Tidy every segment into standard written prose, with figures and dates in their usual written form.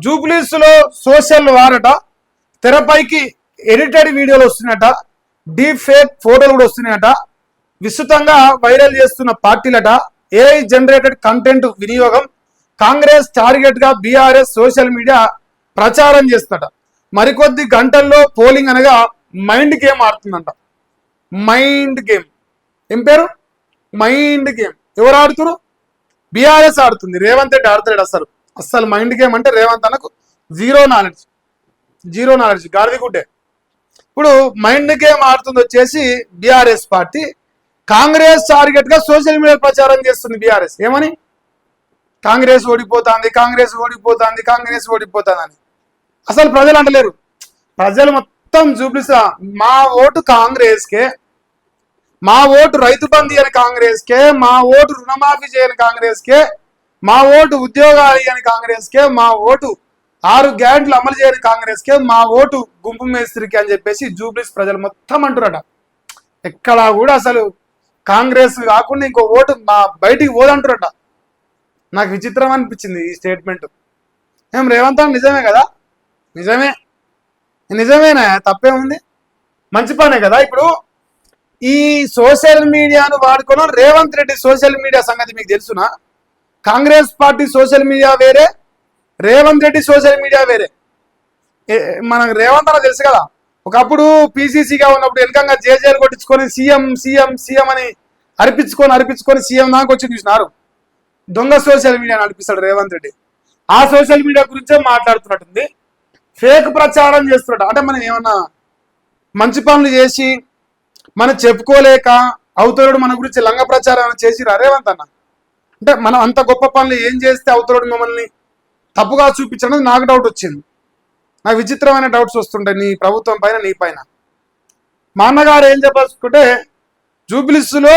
జూబ్లీస్ లో సోషల్ వారట, తెరపైకి ఎడిటెడ్ వీడియోలు వస్తున్నాయట, డీప్ ఫేక్ ఫోటోలు కూడా వస్తున్నాయట, విస్తృతంగా వైరల్ చేస్తున్న పార్టీలట, ఏఐ జనరేటెడ్ కంటెంట్ వినియోగం, కాంగ్రెస్ టార్గెట్ గా బీఆర్ఎస్ సోషల్ మీడియా ప్రచారం చేస్తుందట. మరికొద్ది గంటల్లో పోలింగ్ అనగా మైండ్ గేమ్ ఆడుతుందంట. మైండ్ గేమ్ ఏం పేరు? Mind game. ఎవరు ఆడుతున్నారు? బీఆర్ఎస్ ఆడుతుంది. రేవంత్ రెడ్డి ఆడుతాడు. అస్సలు మైండ్ గేమ్ అంటే రేవంత్ అన్నకు జీరో నాలెడ్జ్ గాడిది గుడ్డే. ఇప్పుడు మైండ్ గేమ్ ఆడుతుంది వచ్చేసి బీఆర్ఎస్ పార్టీ. కాంగ్రెస్ టార్గెట్ గా సోషల్ మీడియా ప్రచారం చేస్తుంది బీఆర్ఎస్. ఏమని? కాంగ్రెస్ ఓడిపోతుంది అని. అసలు ప్రజలు అంటలేరు. ప్రజలు మొత్తం చూపిస్తా, మా ఓటు కాంగ్రెస్కే, మా ఓటు రైతు బంధు అని కాంగ్రెస్కే, మా ఓటు రుణమాఫీ చేయని కాంగ్రెస్కే, మా ఓటు ఉద్యోగాలు అని కాంగ్రెస్కే, మా ఓటు 6 గ్యారెంటీలు అమలు చేయని కాంగ్రెస్కే, మా ఓటు గుంపు మేస్త్రికి అని చెప్పేసి జూబ్లీస్ ప్రజలు మొత్తం అంటున్నారట. ఎక్కడా కూడా అసలు కాంగ్రెస్ కాకుండా ఇంకో ఓటు మా బయటికి పోదంటున్నారట. నాకు విచిత్రం అనిపించింది ఈ స్టేట్మెంట్. ఏం రేవంత్ నిజమే కదా? నిజమేనా? తప్పేముంది? మంచి పనే కదా. ఇప్పుడు ఈ సోషల్ మీడియాను వాడుకోవడం రేవంత్ రెడ్డి సోషల్ మీడియా సంగతి మీకు తెలుసునా? కాంగ్రెస్ పార్టీ సోషల్ మీడియా వేరే, రేవంత్ రెడ్డి సోషల్ మీడియా వేరే. మనకు రేవంత్ అన్న తెలుసు కదా, ఒకప్పుడు పిసిసిగా ఉన్నప్పుడు వెనకంగా జేజేలు కొట్టించుకొని సీఎం అని అరిపించుకొని సీఎం దాకా వచ్చి చూసినారు. దొంగ సోషల్ మీడియా నడిపిస్తాడు రేవంత్ రెడ్డి. ఆ సోషల్ మీడియా గురించే మాట్లాడుతున్నట్టుంది. ఫేక్ ప్రచారం చేస్తున్నాడు. అంటే మనం ఏమన్నా మంచి పనులు చేసి మనం చెప్పుకోలేక అవతరుడు మన గురించి లంగ ప్రచారం చేసిరా రేవంత్ అన్న? అంటే మనం అంత గొప్ప పనులు ఏం చేస్తే అవతరుడు మమ్మల్ని తప్పుగా చూపించడం నాకు డౌట్ వచ్చింది. నాకు విచిత్రమైన డౌట్స్ వస్తుంటాయి నీ ప్రభుత్వం పైన, నీ పైన. మా అన్నగారు ఏం చెప్పాల్సుకుంటే, జూబ్లీస్లో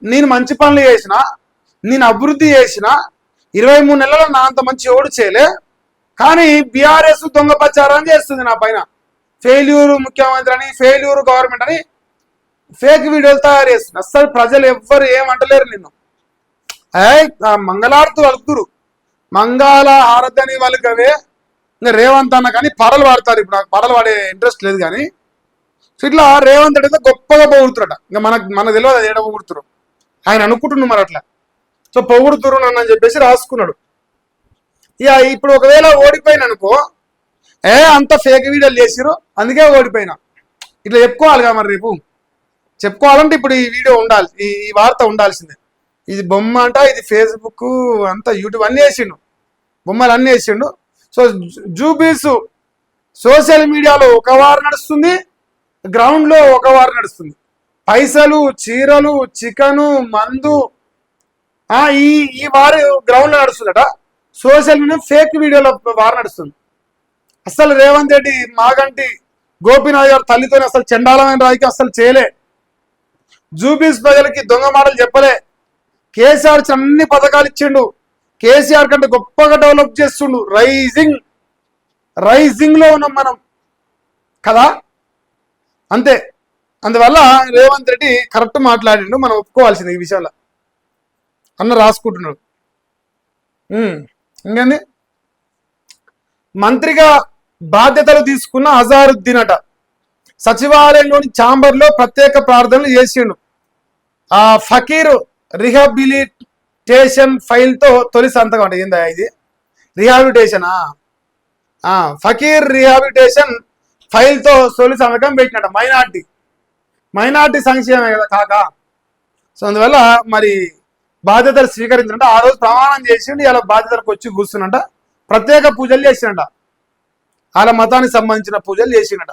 నేను మంచి పనులు చేసిన, నేను అభివృద్ధి చేసిన, 23 నెలల్లో నా అంత మంచి ఓడు చేయలే, కానీ బీఆర్ఎస్ దొంగ ప్రచారం చేస్తుంది నా పైన. ఫెయిల్యూరు ముఖ్యమంత్రి అని, ఫెయిల్యూరు గవర్నమెంట్ అని ఫేక్ వీడియోలు తయారు చేస్తుంది. అస్సలు ప్రజలు ఎవ్వరు ఏమంటలేరు నిన్ను. మంగళారతు వలుకుతురు, మంగళ ఆరతని వాళ్ళకవే. ఇంకా రేవంత్ అన్న కానీ పాటలు పాడతారు. ఇప్పుడు నాకు పాటలు పాడే ఇంట్రెస్ట్ లేదు, కానీ ఇట్లా రేవంత్ రెడ్డి అయితే గొప్పగా పొగుడుతురట. ఇంకా మనకు తెలియదు అది ఏడ పొగుడుతురు, ఆయన అనుకుంటున్నాడు మరి అట్లా. సో పొగుడుతురు నన్ను అని చెప్పేసి రాసుకున్నాడు. ఇక ఇప్పుడు ఒకవేళ ఓడిపోయిన అనుకో, అంత ఫేక్ వీడియోలు చేసిరు అందుకే ఓడిపోయినా, ఇట్లా చెప్పుకోవాలిగా మరి. రేపు చెప్పుకోవాలంటే ఇప్పుడు ఈ వీడియో ఉండాలి, ఈ వార్త ఉండాల్సిందే. ఇది బొమ్మ అంట, ఇది ఫేస్బుక్ అంతా యూట్యూబ్ అన్నీ వేసిండు, బొమ్మలు అన్నీ వేసిండు. సో జూబ్లీస్ సోషల్ మీడియాలో ఒక వారు నడుస్తుంది, గ్రౌండ్లో ఒక వారు నడుస్తుంది. పైసలు, చీరలు, చికెను, మందు ఈ వారు గ్రౌండ్లో నడుస్తుందట. సోషల్ మీడియా ఫేక్ వీడియోలో వారు నడుస్తుంది. అసలు రేవంత్ రెడ్డి మాగంటి గోపీనాథ్ గారు తల్లితో అసలు చండాలమైన రాయికి అసలు చేయలే. జూబ్లీస్ ప్రజలకి దొంగ మాటలు చెప్పలే. కేసీఆర్ అన్ని పథకాలు ఇచ్చిండు. కేసీఆర్ కంటే గొప్పగా డెవలప్ చేస్తుండు. రైజింగ్ లో ఉన్నాం మనం కదా, అంతే. అందువల్ల రేవంత్ రెడ్డి కరెక్ట్ మాట్లాడిండు, మనం ఒప్పుకోవాల్సింది ఈ విషయంలో అన్న రాసుకుంటున్నాడు. ఇంకేంది? మంత్రిగా బాధ్యతలు తీసుకున్న అజారుద్దీన్ అట సచివాలయంలోని ఛాంబర్లో ప్రత్యేక ప్రార్థనలు చేసిండు. ఫకీర్ రిహాబిలిటేషన్ ఫైల్తో తొలి సంతకం. అంటే ఏందా ఇది? రిహాబిలిటేషనా? ఫకీర్ రిహాబిలిటేషన్ ఫైల్తో తొలి సంతకం పెట్టినట. మైనార్టీ సంక్షేమమే కదా కాక. సో అందువల్ల మరి బాధ్యతలు స్వీకరించినట్ట. ఆ రోజు ప్రమాణం చేసిండు, ఇలా బాధ్యతలకు వచ్చి కూర్చున్నట. ప్రత్యేక పూజలు చేసినట, వాళ్ళ మతానికి సంబంధించిన పూజలు చేసినట.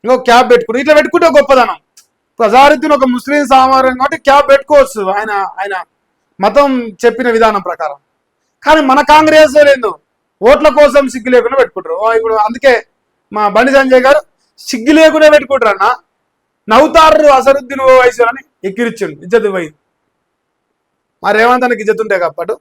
ఇంకో క్యాబ్ పెట్టుకుని ఇట్లా పెట్టుకుంటే గొప్పదనం. అజారుద్దీన్ ఒక ముస్లిం సామాన్యం కాబట్టి క్యాబ్ పెట్టుకోవచ్చు ఆయన మతం చెప్పిన విధానం ప్రకారం. కానీ మన కాంగ్రెస్ లేదు, ఓట్ల కోసం సిగ్గు లేకుండా పెట్టుకుంటారు. ఇప్పుడు అందుకే మా బండి సంజయ్ గారు సిగ్గు లేకుండా పెట్టుకుంటారు అన్న. నవ్వుతారు అజరుద్దీన్ వయసు అని ఎక్కిరిచ్చిండు, ఇజ్జత్ పోయింది. మా రేవంత్ అన్నకి ఇజ్జత్ ఉంటే కాబట్టి